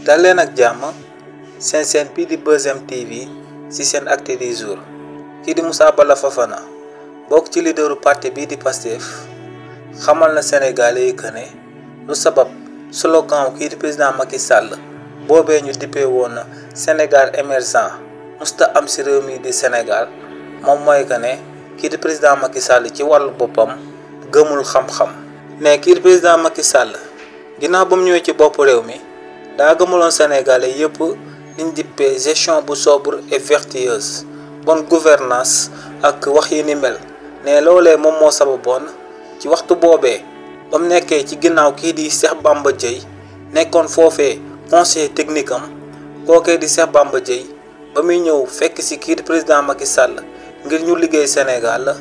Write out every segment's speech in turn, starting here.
dal leen ak jàmm seen seen bii di Buzz M TV ci seen acte du jour kii di Moussa Bala Fofana bokk ci leaderu parti bii di Pastef xamal na Sénégalais yi que ne lu sabab slogan kii di président Macky Sall boobee ñu dippee woon na Sénégal émergent musta am ci réew mi di Sénégal moom mooy que ne kii di président Macky Sall ci wàllu boppam gëmul xam-xam mais kii di président Macky Sall ginnaaw ba mu ñëwee ci bopp réew mi daa gëmaloon Sénégalais yëpp liñ dippee gestion bu sobre et vertueuse bonne gouvernance ak wax yi ni mel ne loolee moom moo sababoon ci waxtu boobee ba mu nekkee ci ginnaaw kii di Cheikh Bamba Dièye nekkoon foofee conseiller technique am kookee di Cheikh Bamba Dièye ba muy ñëw fekk ci kii di président Macky Sall ngir ñu liggéey Sénégal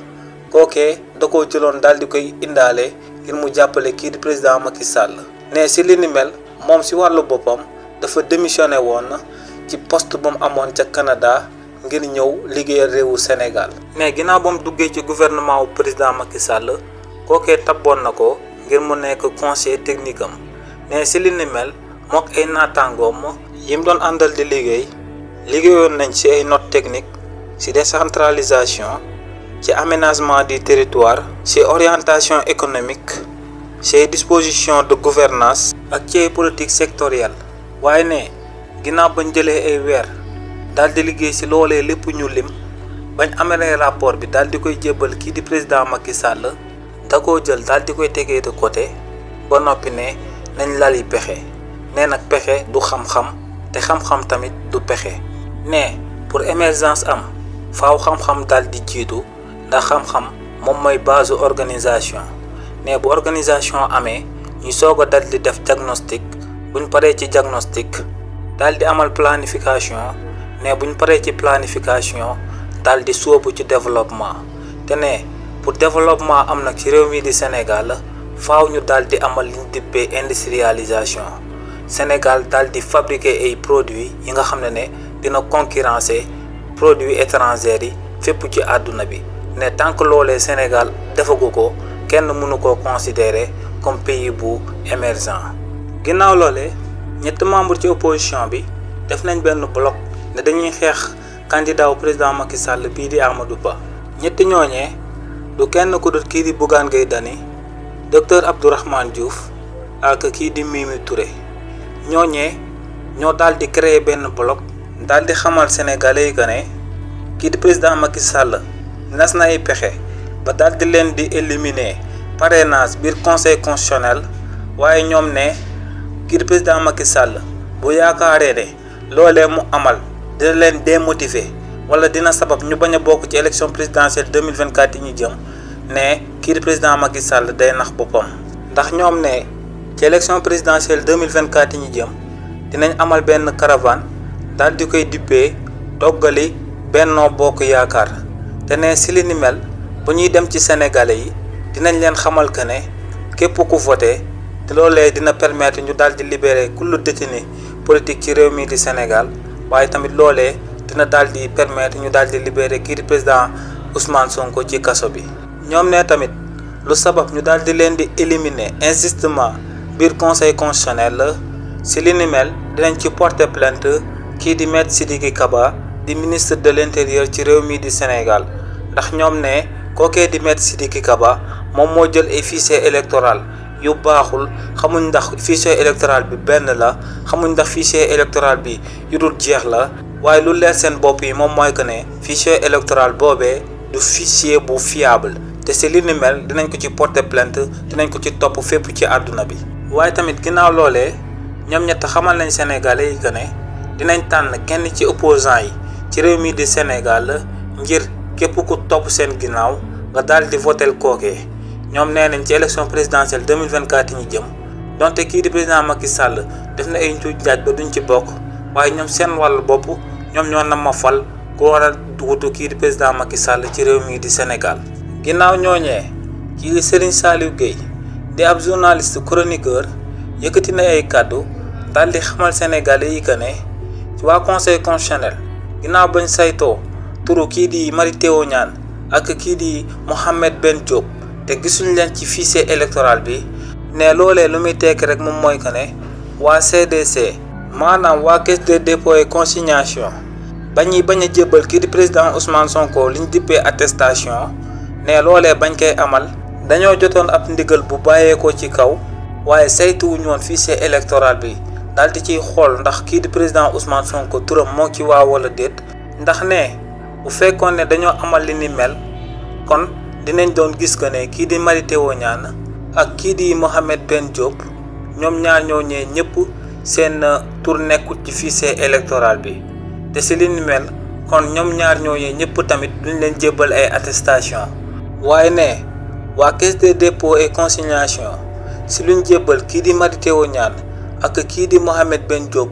kookee da koo jëloon daal di koy indaale ngir mu jàppale kii di président Macky Sall ne ci li ni mel moom ci wàllu boppam dafa démissionné woon ci poste ba mu amoon ca Canada ngir ñëw liggéeyal réewu Sénégal. mais ginnaaw ba mu duggee ci gouvernement wu président Macky Sall kookee tabboon na ko ngir mu nekk conseiller technique am mais ci li ni mel mook ay naataangoom yi mu doon àndal di liggéeyoon nañ ci ay notes techniques ci décentralisation ci aménagement du territoire ci orientation économique ci dispositions de gouvernance ak ci politique sectorielle waaye ne ginnaaw bañ jëlee ay weer daal di liggéey ci loolee lépp ñu lim bañ amalee rapport bi daal di koy jébbal kii di président Macky Sall da koo jël daal di koy tegee de côté ba noppi ne nañ lali pexe nee nag pexe du xam-xam te xam-xam tamit du pexe ne pour émergence am faaw xam-xam daal di jiitu ndax xam-xam moom mooy base organisation ne bu organisation amee ñu soog a dal di def diagnostic buñ paree ci diagnostic daal di amal planification ne buñ paree ci planification daal di sóobu ci développement te ne pour développement am nag ci réew mi di Sénégal faaw ñu daal di amal liñ dippee industrialisation Sénégal daal di fabriquer ay produits yi nga xam ne dina concurrencer produits étrangers yi fépp ci àdduna bi ne tant que loolee Sénégal defagu ko kenn mënu koo considérer comme pays bu émergent ginnaaw loolee ñetti membre ci opposition bi def nañ benn bloc ne dañuy xeex candidat wu président Macky Sall bii di Amadou Ba ñetti ñooñee du kenn ku dul kii di Bougane Gueye Dany docteur Abdourahmane Diouf ak kii di Mimi Touré ñooñee ñoo daal di créer benn bloc daal di xamal Sénégalais yi que ne kii di président Macky Sall nas na ay pexe ba daal di leen di éliminer parrainage biir conseil constitutionnel waaye ñoom ne kii di président Macky Sall bu yaakaaree ne loolee mu amal dina leen démotiver wala dina sabab ñu bañ a bokk ci élection présidentielle 2024 yi ñu jëm ne kii di président Macky Sall day nax boppam ndax ñoom ne ci élection présidentielle 2024 yi ñu jëm dinañ amal benn caravane daal di koy dippee doggali Benno Bokk Yaakaar te ne si li ni mel bu ñuy dem ci Sénégalais yi dinañ leen xamal que ne képp ku voté te loolee dina permettre ñu daal di libérer kullu détenu politique ci réew mi di Sénégal waaye tamit loolee dina daal di permettre ñu daal di libérer kii di président Ousmane Sonko ci kaso bi. ñoom ne tamit lu sabab ñu daal di leen di éliminer injustement biir conseil constitutionnel la si li ni mel dinañ ci porter plainte kii di Maître Sidiki Kaba di ministre de l'intérieur ci réew mi di Sénégal ndax ñoom ne kookee di Maître Sidiki Kaba moom moo jël ay fichier électoral yu baaxul xamuñ ndax fichier électoral bi benn la xamuñ ndax fichier électoral bi yu dul jeex la waaye lu leer seen bopp yi moom mooy que ne fichier électoral boobee du fichier bu fiable te si li ni mel dinañ ko ci porter plainte dinañ ko ci topp fépp ci àdduna bi. waaye tamit ginnaaw loolee ñoom ñett xamal nañ Sénégalais yi que ne dinañ tànn kenn ci opposant yi ci réew mi di Sénégal ngir képp ku topp seen ginnaaw nga daal di votel kookee ñoom nee nañ ci élection présidentielle 2024 yi ñu jëm donte kii di président Macky Sall def na ay njuuj njaaj ba duñ ci bokk waaye ñoom seen wàllu bopp ñoom ñoo na ma fal ku war a wutu kii di président Macky Sall ci réew mi di Sénégal. ginnaaw ñooñee kii di Serigne Saliou Gueye di ab journaliste chroniqueur yëkkati na ay kàddu daal di xamal Sénégalais yi que ne ci waa conseil constitutionnel ginnaaw bañ saytoo turu kii di Mary Teuw Niane ak kii di Mohamed Ben Diop te gisuñ leen ci fichier électoral bi ne loolee lu muy tekki rek moom mooy que ne waa CDC maanaam waa caisse de dépôt et consignation bañ a jébbal kii di président Ousmane Sonko liñ dippee attestation ne loolee bañ koy amal dañoo jotoon ab ndigal bu bàyyeekoo ci kaw waaye saytuwuñu woon fichier électoral bi daal di ciy xool ndax kii di président Ousmane Sonko turam moo ci waaw wala déet ndax ne bu fekkoon ne dañoo amal li ni mel kon dinañ doon gis que ne kii di Mary Teuw Niane ak kii di Mohamed Ben Diop ñoom ñaar ñoo ñee ñëpp seen tur nekkul ci fichier électoral bi te si li ni mel kon ñoom ñaar ñoo ñee ñëpp tamit duñ leen jébbal ay attestation waaye ne waa caisse de dépôt et consignation si luñ jébbal kii di Mary Teuw Niane ak kii di Mohamed Ben Diop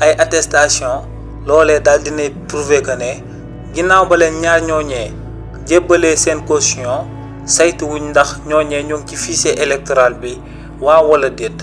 ay attestation loolee daal dinay prouver que ne ginnaaw ba leen ñaar ñooñee jébbalee seen caution saytu wuñ ndax ñooñee ñu ngi ci fichier électoral bi waaw wala déet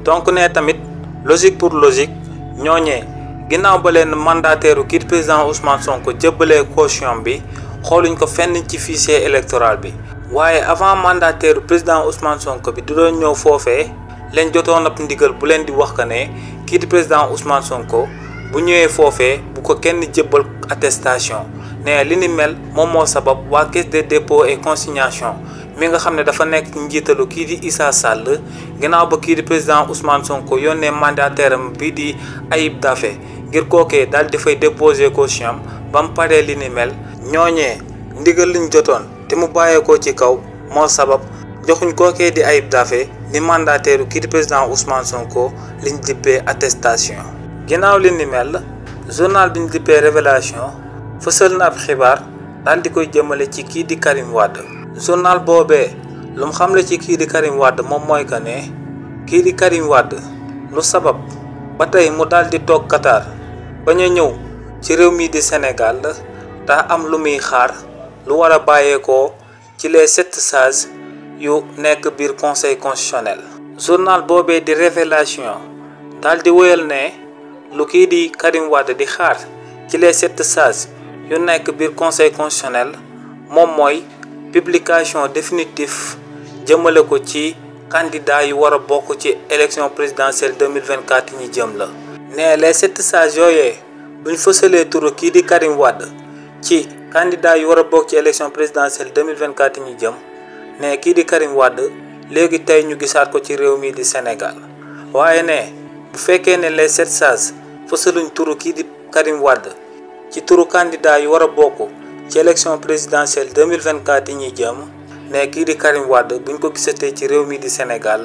donc ne tamit logique pour logique ñooñee ginnaaw ba leen mandataire kii di président Ousmane Sonko jébbalee caution bi xooluñ ko fenn ci fichier électoral bi waaye avant mandataire président Ousmane Sonko bi du doon ñëw foofee leen jotoon ab ndigal bu leen di wax que ne kii di président Ousmane Sonko bu ñëwee foofee bu ko kenn jébbal attestation ne li ni mel moom moo sabab waa caisse de dépôt et consignation mi nga xam ne dafa nekk njiitalu kii di Issa Sall ginnaaw ba kii di président Ousmane Sonko yónnee mandataire am bii di Ayib Daffé ngir kookee daal di fay déposer caution am ba mu paree li ni mel ñooñee ndigal liñ jotoon te mu bàyyeekoo ci kaw moo sabab joxuñ kookee di Ayib Daffé ni mandataire kii di président Ousmane Sonko liñ dippee attestation. ginnaaw li ni mel journal biñ dippee Révélation fësal na ab xibaar daal di koy jëmale ci kii di Karim Wade. journal boobee lu mu xamle ci kii di Karim Wade moom mooy que ne kii di Karim Wade lu sabab ba tey mu daal di toog Qatar bañ a ñëw ci réew mi di Sénégal daa am lu muy xaar lu war a bàyyeekoo ci les 7 sages yu nekk biir conseil constitutionnel. journal boobee di Révélation daal di wéyal ne lu kii di Karim Wade di xaar ci les 7 sages yu nekk biir conseil constitutionnel moom mooy publication définitive jëmale ko ci candidat yu war a bokk ci élection présidentielle 2024 ñi jëm la. ne les 7 sages yooyee buñ fësalee turu kii di Karim Wade ci candidat yu war a bokk ci élection présidentielle 2024 ñi jëm ne kii di Karim Wade léegi tey ñu gisaat ko ci réew mi di Sénégal waaye ne bu fekkee ne les 7 sages fësaluñ turu kii di Karim Wade ci turu candidat yu war a bokk ci élection présidentielle 2024 yi ñuy jëm ne kii di Karim Wade buñ ko gisatee ci réew mi di Sénégal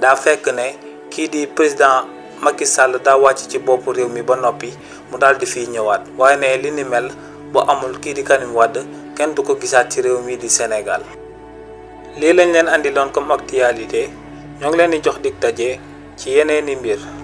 daa fekk ne kii di président Macky Sall daa wàcc ci bopp réew mi ba noppi mu daal di fiy ñëwaat waaye ne li ni mel bu amul kii di Karim Wade kenn du ko gisaat ci réew mi di Sénégal. lii lañ leen andiloon comme actualité ñoo ngi leen di jox dig daje ci yeneeni mbir.